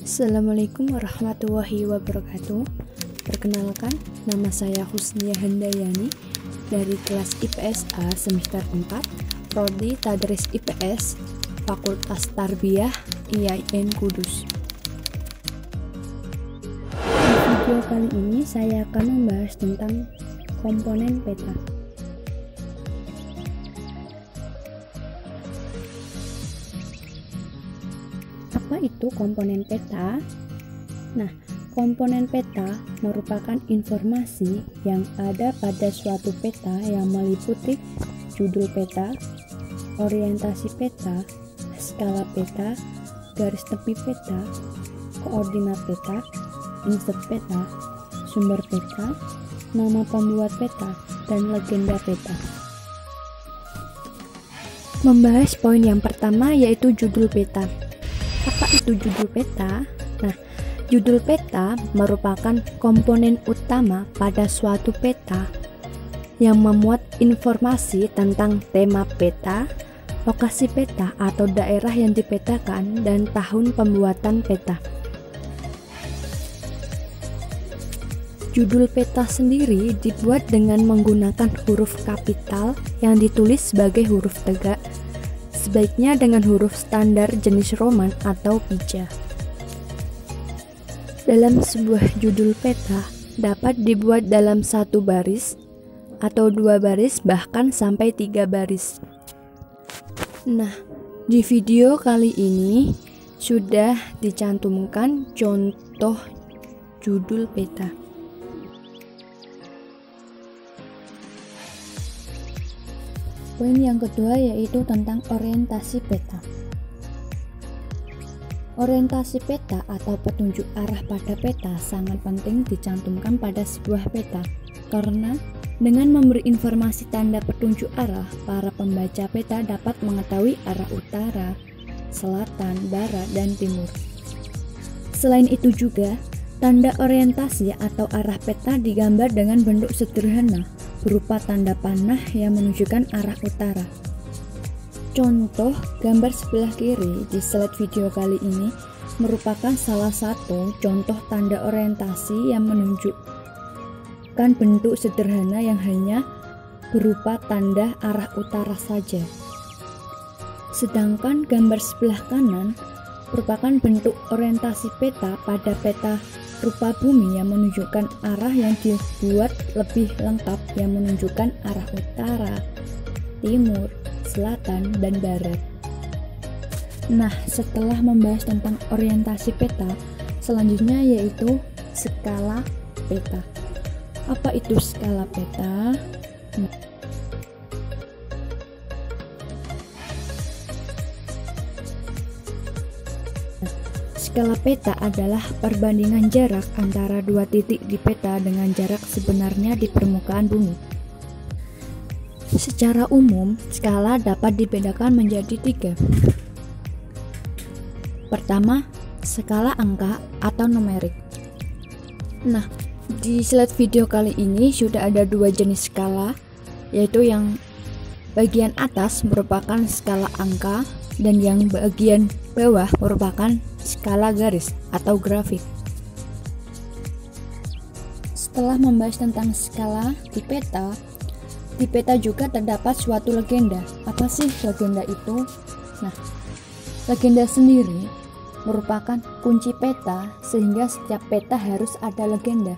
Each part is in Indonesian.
Assalamualaikum warahmatullahi wabarakatuh. Perkenalkan, nama saya Husnia Handayani dari kelas IPS A semester 4, Prodi Tadris IPS, Fakultas Tarbiyah IAIN Kudus. Di video kali ini saya akan membahas tentang komponen peta. Apa itu komponen peta? Nah, komponen peta merupakan informasi yang ada pada suatu peta yang meliputi judul peta, orientasi peta, skala peta, garis tepi peta, koordinat peta, insert peta, sumber peta, nama pembuat peta, dan legenda peta. Membahas poin yang pertama yaitu judul peta. Apa itu judul peta? Nah, judul peta merupakan komponen utama pada suatu peta yang memuat informasi tentang tema peta, lokasi peta atau daerah yang dipetakan, dan tahun pembuatan peta. Judul peta sendiri dibuat dengan menggunakan huruf kapital yang ditulis sebagai huruf tegak, sebaiknya dengan huruf standar jenis Roman atau pica. Dalam sebuah judul peta dapat dibuat dalam satu baris atau dua baris, bahkan sampai 3 baris. Nah, di video kali ini sudah dicantumkan contoh judul peta. Poin yang kedua yaitu tentang orientasi peta. Orientasi peta atau petunjuk arah pada peta sangat penting dicantumkan pada sebuah peta, karena dengan memberi informasi tanda petunjuk arah, para pembaca peta dapat mengetahui arah utara, selatan, barat, dan timur. Selain itu juga, tanda orientasi atau arah peta digambar dengan bentuk sederhana, berupa tanda panah yang menunjukkan arah utara. Contoh gambar sebelah kiri di slide video kali ini merupakan salah satu contoh tanda orientasi yang menunjukkan bentuk sederhana yang hanya berupa tanda arah utara saja. Sedangkan gambar sebelah kanan merupakan bentuk orientasi peta pada peta rupa bumi yang menunjukkan arah yang dibuat lebih lengkap yang menunjukkan arah utara, timur, selatan, dan barat. Nah, setelah membahas tentang orientasi peta, selanjutnya yaitu skala peta. Apa itu skala peta? Skala peta adalah perbandingan jarak antara dua titik di peta dengan jarak sebenarnya di permukaan bumi. Secara umum, skala dapat dibedakan menjadi 3. Pertama, skala angka atau numerik. Nah, di slide video kali ini sudah ada 2 jenis skala, yaitu yang bagian atas merupakan skala angka dan yang bagian bawah merupakan skala garis atau grafik. Setelah membahas tentang skala di peta juga terdapat suatu legenda. Apa sih legenda itu? Nah, legenda sendiri merupakan kunci peta, sehingga setiap peta harus ada legenda.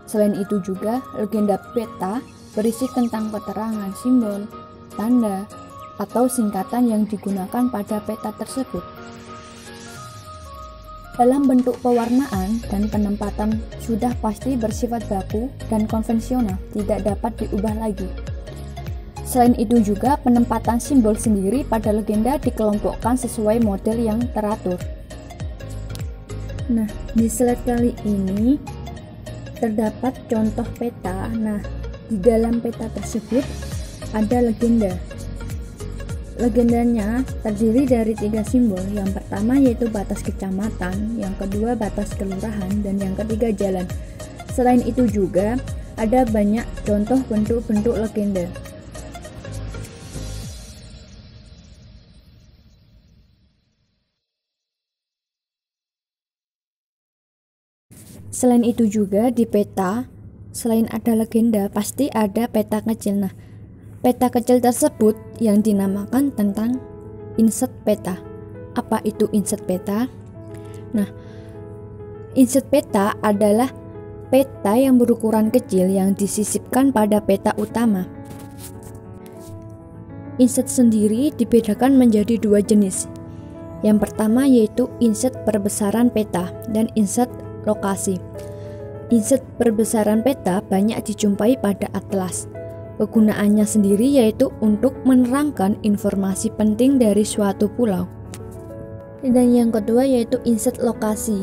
Selain itu juga, legenda peta berisi tentang keterangan simbol, tanda, atau singkatan yang digunakan pada peta tersebut. Dalam bentuk pewarnaan dan penempatan sudah pasti bersifat baku dan konvensional, tidak dapat diubah lagi. Selain itu juga penempatan simbol sendiri pada legenda dikelompokkan sesuai model yang teratur. Nah, di slide kali ini terdapat contoh peta. Nah, di dalam peta tersebut ada legenda. Legendanya terdiri dari 3 simbol. Yang pertama yaitu batas kecamatan, yang kedua batas kelurahan, dan yang ketiga jalan. Selain itu juga ada banyak contoh bentuk-bentuk legenda. Selain itu juga di peta, selain ada legenda, pasti ada peta kecil. Nah, peta kecil tersebut yang dinamakan tentang insert peta. Apa itu insert peta? Nah, insert peta adalah peta yang berukuran kecil yang disisipkan pada peta utama. Insert sendiri dibedakan menjadi dua jenis. Yang pertama yaitu insert perbesaran peta dan insert lokasi. Insert perbesaran peta banyak dijumpai pada atlas. Kegunaannya sendiri yaitu untuk menerangkan informasi penting dari suatu pulau. Dan yang kedua yaitu insert lokasi.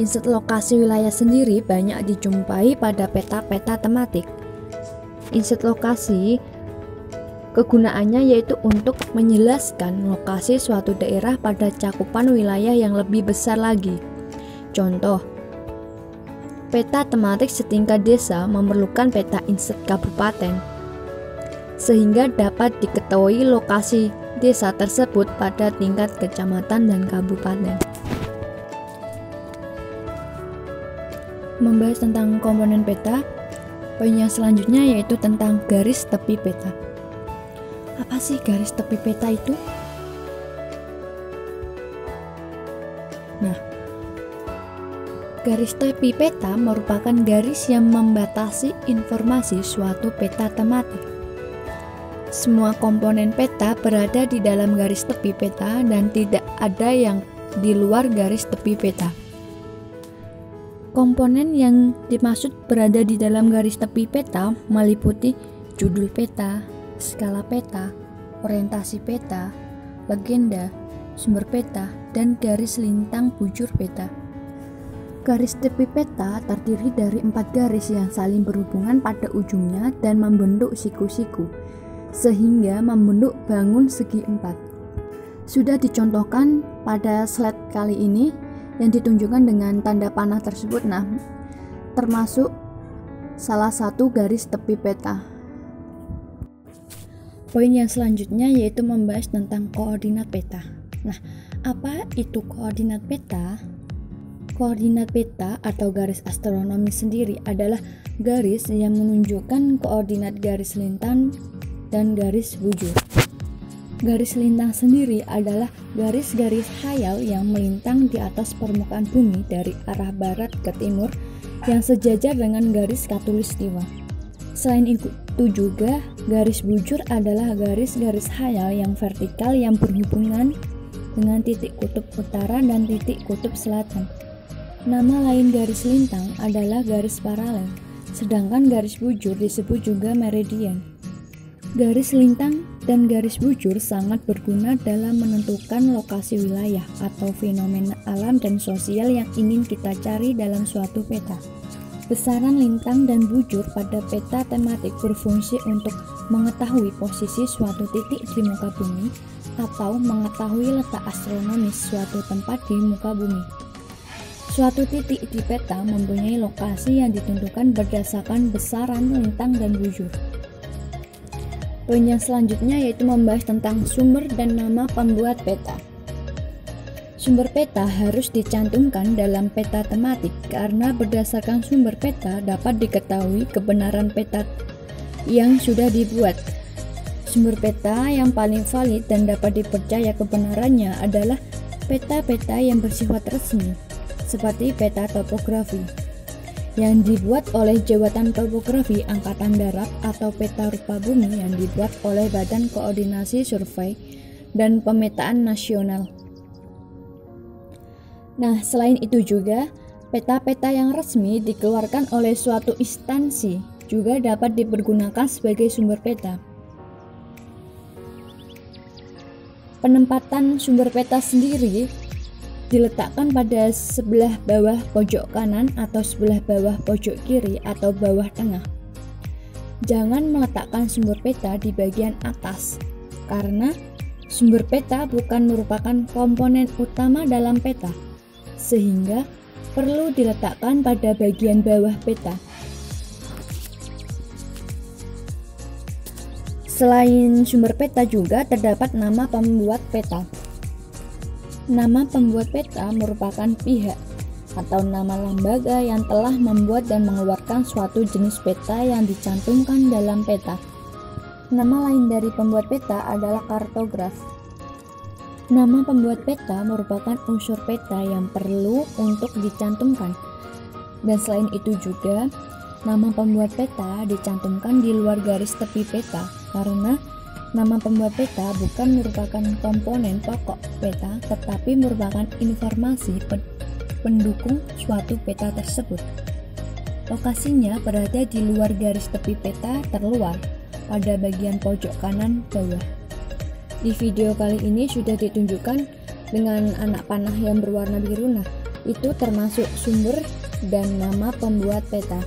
Insert lokasi wilayah sendiri banyak dijumpai pada peta-peta tematik. Insert lokasi kegunaannya yaitu untuk menjelaskan lokasi suatu daerah pada cakupan wilayah yang lebih besar lagi. Contoh, peta tematik setingkat desa memerlukan peta insert kabupaten, sehingga dapat diketahui lokasi desa tersebut pada tingkat kecamatan dan kabupaten. Membahas tentang komponen peta, poin yang selanjutnya yaitu tentang garis tepi peta. Apa sih garis tepi peta itu? Nah, garis tepi peta merupakan garis yang membatasi informasi suatu peta tematik. Semua komponen peta berada di dalam garis tepi peta dan tidak ada yang di luar garis tepi peta. Komponen yang dimaksud berada di dalam garis tepi peta meliputi judul peta, skala peta, orientasi peta, legenda, sumber peta, dan garis lintang bujur peta. Garis tepi peta terdiri dari 4 garis yang saling berhubungan pada ujungnya dan membentuk siku-siku, sehingga membentuk bangun segi 4. Sudah dicontohkan pada slide kali ini yang ditunjukkan dengan tanda panah tersebut. Nah, termasuk salah satu garis tepi peta. Poin yang selanjutnya yaitu membahas tentang koordinat peta. Nah, apa itu koordinat peta? Koordinat peta atau garis astronomi sendiri adalah garis yang menunjukkan koordinat garis lintang dan garis bujur. Garis lintang sendiri adalah garis-garis khayal yang melintang di atas permukaan bumi dari arah barat ke timur yang sejajar dengan garis khatulistiwa. Selain itu juga, garis bujur adalah garis-garis khayal yang vertikal yang berhubungan dengan titik kutub utara dan titik kutub selatan. Nama lain garis lintang adalah garis paralel, sedangkan garis bujur disebut juga meridian. Garis lintang dan garis bujur sangat berguna dalam menentukan lokasi wilayah atau fenomena alam dan sosial yang ingin kita cari dalam suatu peta. Besaran lintang dan bujur pada peta tematik berfungsi untuk mengetahui posisi suatu titik di muka bumi atau mengetahui letak astronomis suatu tempat di muka bumi. Suatu titik di peta mempunyai lokasi yang ditentukan berdasarkan besaran lintang dan bujur. Poin yang selanjutnya yaitu membahas tentang sumber dan nama pembuat peta. Sumber peta harus dicantumkan dalam peta tematik karena berdasarkan sumber peta dapat diketahui kebenaran peta yang sudah dibuat. Sumber peta yang paling valid dan dapat dipercaya kebenarannya adalah peta-peta yang bersifat resmi, seperti peta topografi yang dibuat oleh Jabatan Topografi Angkatan Darat atau peta rupa bumi yang dibuat oleh Badan Koordinasi Survei dan Pemetaan Nasional. Nah, selain itu juga, peta-peta yang resmi dikeluarkan oleh suatu instansi juga dapat dipergunakan sebagai sumber peta. Penempatan sumber peta sendiri diletakkan pada sebelah bawah pojok kanan atau sebelah bawah pojok kiri atau bawah tengah. Jangan meletakkan sumber peta di bagian atas, karena sumber peta bukan merupakan komponen utama dalam peta, sehingga perlu diletakkan pada bagian bawah peta. Selain sumber peta juga terdapat nama pembuat peta. Nama pembuat peta merupakan pihak atau nama lembaga yang telah membuat dan mengeluarkan suatu jenis peta yang dicantumkan dalam peta. Nama lain dari pembuat peta adalah kartograf. Nama pembuat peta merupakan unsur peta yang perlu untuk dicantumkan. Dan selain itu juga, nama pembuat peta dicantumkan di luar garis tepi peta karena nama pembuat peta bukan merupakan komponen pokok peta, tetapi merupakan informasi pendukung suatu peta tersebut. Lokasinya berada di luar garis tepi peta terluar pada bagian pojok kanan bawah. Di video kali ini sudah ditunjukkan dengan anak panah yang berwarna biru. Nah, itu termasuk sumber dan nama pembuat peta.